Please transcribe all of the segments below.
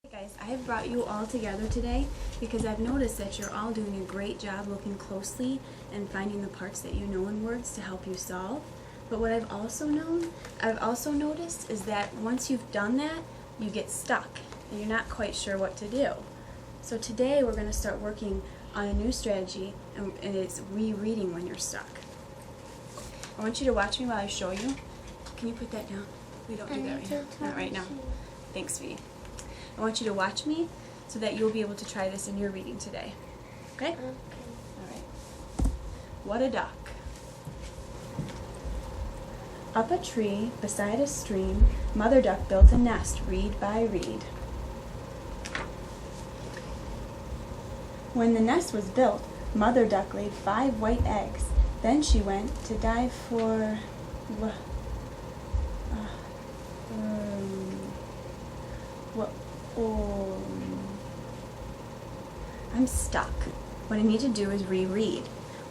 Hey guys, I have brought you all together today because I've noticed that you're all doing a great job looking closely and finding the parts that you know in words to help you solve. But what I've also noticed is that once you've done that, you get stuck and you're not quite sure what to do. So today we're going to start working on a new strategy, and it's rereading when you're stuck. I want you to watch me while I show you. Can you put that down? We don't do that right now. Not right now. Thanks, sweetie. I want you to watch me so that you'll be able to try this in your reading today. Okay? Okay. All right. What a duck. Up a tree, beside a stream, Mother Duck built a nest, reed by reed. When the nest was built, Mother Duck laid 5 white eggs. Then she went to dive for I'm stuck. What I need to do is reread.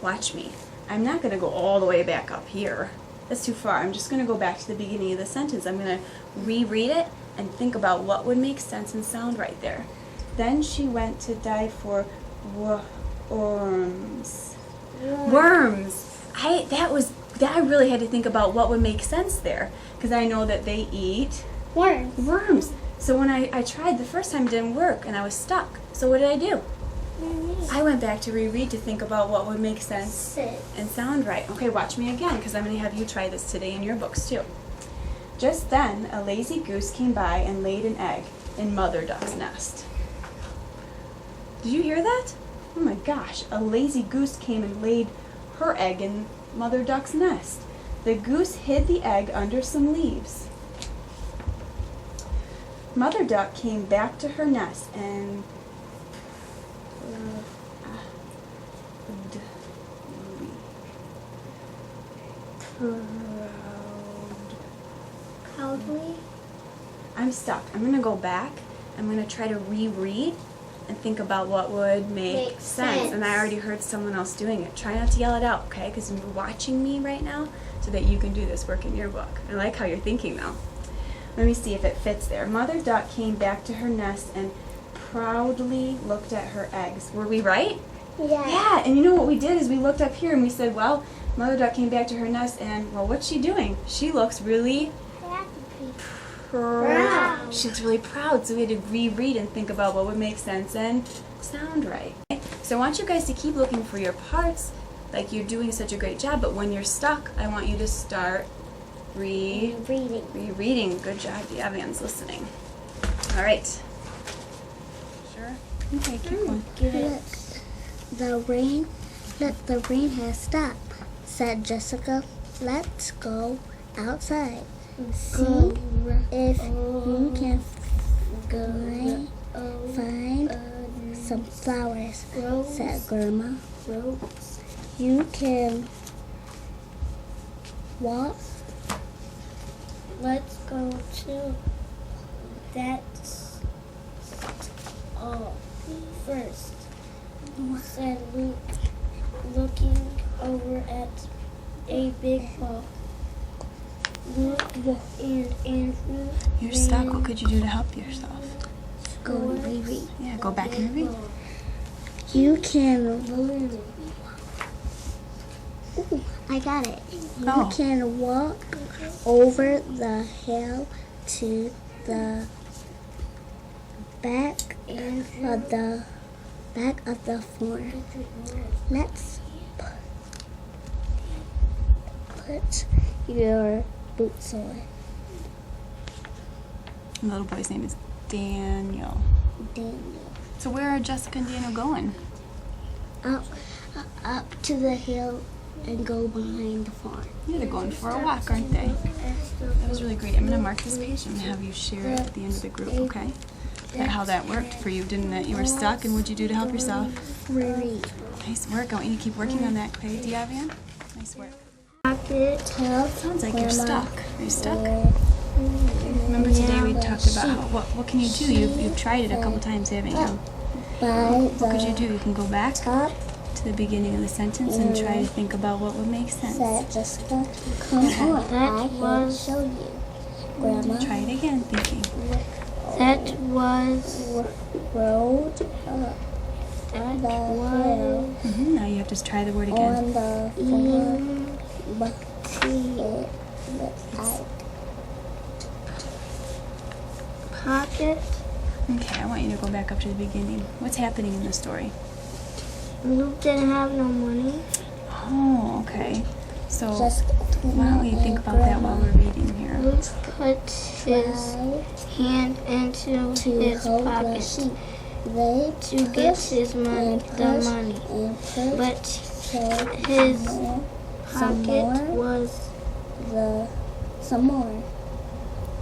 Watch me. I'm not going to go all the way back up here. That's too far. I'm just going to go back to the beginning of the sentence. I'm going to reread it and think about what would make sense and sound right there. Then she went to dive for worms. Worms. I really had to think about what would make sense there, because I know that they eat worms. So when I tried the first time, it didn't work and I was stuck. So what did I do? I went back to reread to think about what would make sense and sound right. Okay, watch me again, because I'm going to have you try this today in your books too. Just then, a lazy goose came by and laid an egg in Mother Duck's nest. Did you hear that? Oh my gosh, a lazy goose came and laid her egg in Mother Duck's nest. The goose hid the egg under some leaves. Mother Duck came back to her nest and Proudly. I'm stuck. I'm going to go back. I'm going to try to reread and think about what would make sense. And I already heard someone else doing it. Try not to yell it out, okay? Because you're watching me right now so that you can do this work in your book. I like how you're thinking, though. Let me see if it fits there. Mother Duck came back to her nest and proudly looked at her eggs. Were we right? Yeah. Yeah, and you know what we did is we looked up here and we said, well, Mother Duck came back to her nest and, well, what's she doing? She looks really proud. She's really proud, so we had to reread and think about what would make sense and sound right. So I want you guys to keep looking for your parts, like you're doing such a great job, but when you're stuck, I want you to start rereading. Good job, Avian's listening. All right. Sure? Okay, keep going. Let the rain has stopped, said Jessica. Let's go outside. See if you can find some flowers, said Grandma. You can walk. Let's go to that first, said Luke, looking over at a big ball. Luke and Andrew. You're stuck. What could you do to help yourself? Go and reread. Yeah, go back and reread. You can. Ooh, I got it. You can walk over the hill to the back of the farm. Let's put your boots on. The little boy's name is Daniel. So where are Jessica and Daniel going? Up to the hill and go behind the farm. Yeah, they're going for a walk, aren't they? That was really great. I'm going to mark this page and have you share it at the end of the group, okay? How that worked for you, didn't it? You were stuck, and what'd you do to help yourself? Reread. Nice work. I want you to keep working on that, Clay. Diavian? Nice work. Sounds like you're stuck. Are you stuck? Remember today we talked about what can you do? You've tried it a couple times, haven't you? What could you do? You can go back to the beginning of the sentence and try to think about what would make sense. Jessica, come on, I can show you. Grandma. Try it again, thinking. Look that was rode that the hill was Now you have to try the word again. on the in but it out. pocket. Okay, I want you to go back up to the beginning. What's happening in the story? Luke didn't have no money. Oh, okay. So Just why don't you think about that while we're reading here? Luke put his hand into to his hold the pocket sheep. They to get pushed his money, and the pushed money. and pushed But till his some pocket more. was Some more.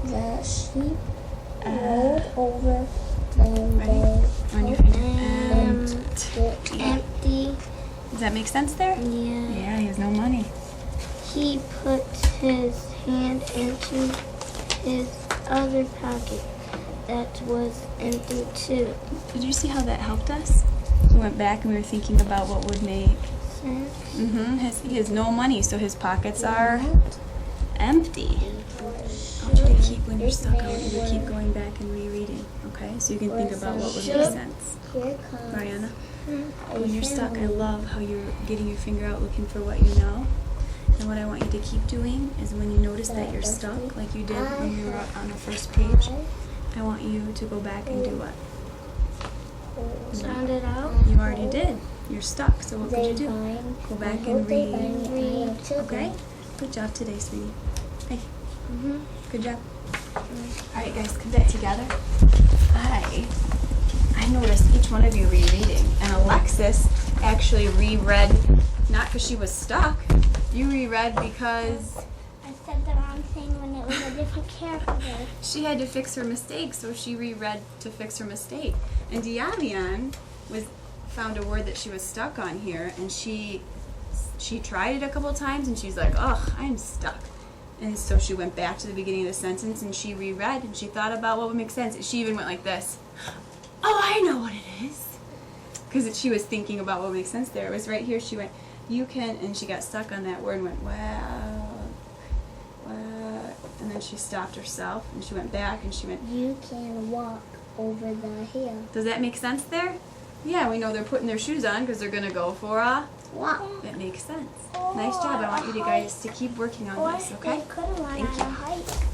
The sheep rolled over and Ready? they On your poked finger. it empty. Does that make sense there? Yeah. Yeah, he has no money. He put his hand into his other pocket that was empty too. Did you see how that helped us? We went back and we were thinking about what would make. Sense. He has no money, so his pockets are empty. I want you to keep, when you're stuck, I want you to keep going back and rereading, okay? So you can think about what would make sense. Here comes Mariana, a when you're stuck, I family. love how you're getting your finger out looking for what you know. And what I want you to keep doing is when you notice that you're stuck, like you did when you were on the first page, I want you to go back and do what? Sound it out. You already did. You're stuck, so what could They you do? bind. Go back I and hope they read. bind the eye of children. Okay? Good job today, sweetie. Hey, good job. Alright guys, come back together. I noticed each one of you rereading, and Alexis actually reread, not because she was stuck, you reread because I said the wrong thing when it was a different character. she had to fix her mistake, so she reread to fix her mistake. And Diavian found a word that she was stuck on here, and she tried it a couple times, and she's like, ugh, I'm stuck. And so she went back to the beginning of the sentence, and she reread, and she thought about what would make sense. She even went like this. Oh, I know what it is. Because she was thinking about what would make sense there. It was right here. She went, you can, and she got stuck on that word and went, wow. And then she stopped herself, and she went back, and she went, You can walk over the hill. does that make sense there? Yeah, we know they're putting their shoes on because they're going to go for a Walk. That makes sense. Nice job. I want you guys to keep working on this, okay? They could have run Thank on you. a hike.